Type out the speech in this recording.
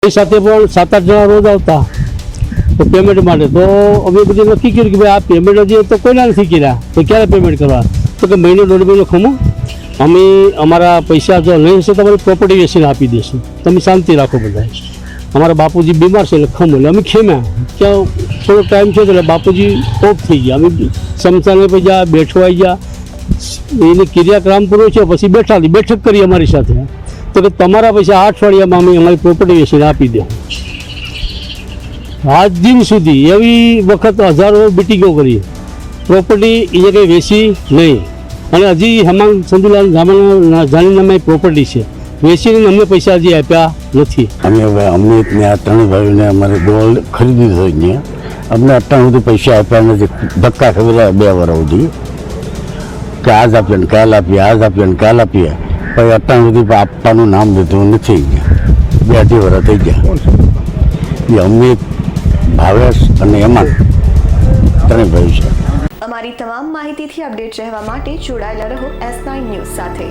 સાથે પણ 7-8 જણા રોજ આવતા તો પેમેન્ટ માટે તો અમે બધી નક્કી કર્યું કે ભાઈ આ પેમેન્ટ હજી તો કોઈના નથી કર્યા તો ક્યારે પેમેન્ટ કરવા તો કે મહિનો 1.5 મહિનો ખમો અમે અમારા પૈસા જો નહીં હશે તમારી પ્રોપર્ટી વેચીને આપી દઈશું તમે શાંતિ રાખો બધા અમારા બાપુજી બીમાર છે એટલે ખમો એટલે અમે ખેમ્યા ક્યાં થોડો ટાઈમ છે એટલે બાપુજી ઓફ થઈ ગયા અમે સમસાને પછી ગયા બેઠવાઈ ગયા એની ક્રિયાક્રમ પૂરો છે પછી બેઠક કરી અમારી સાથે તો કે તમારા પૈસા 8 અઠવાડિયામાં અમે અમારી પ્રોપર્ટી વેચીને આપી દો આજ દિન સુધી એવી વખત હજારો મિટિંગો કરી પ્રોપર્ટી એ કંઈ વેચી નહીં અને હજી હેમાંગ સંધુલાલ જાની નામે પ્રોપર્ટી છે વેચીને અમને પૈસા હજી આપ્યા નથી અમે હવે અમને ત્યાં 3 ભાઈઓને અમારે ગોલ્ડ ખરીદી થઈ ગયા અમને અત્યાર સુધી પૈસા આપ્યા નથી ધક્કા ખબર 2 વર્ષ સુધી કે આજ આપીએ ને કાલ આપીએ આજ આપીએ ને કાલ આપીએ પછી અત્યાર સુધી આપવાનું નામ લીધું નથી 2-2.5 વર્ષ થઈ ગયા એ અમને ભાવેશ અને એમાં 3 ભાઈ છે। અમારી તમામ માહિતીથી અપડેટ રહેવા માટે જોડાયેલા રહો S9 ન્યૂઝ સાથે।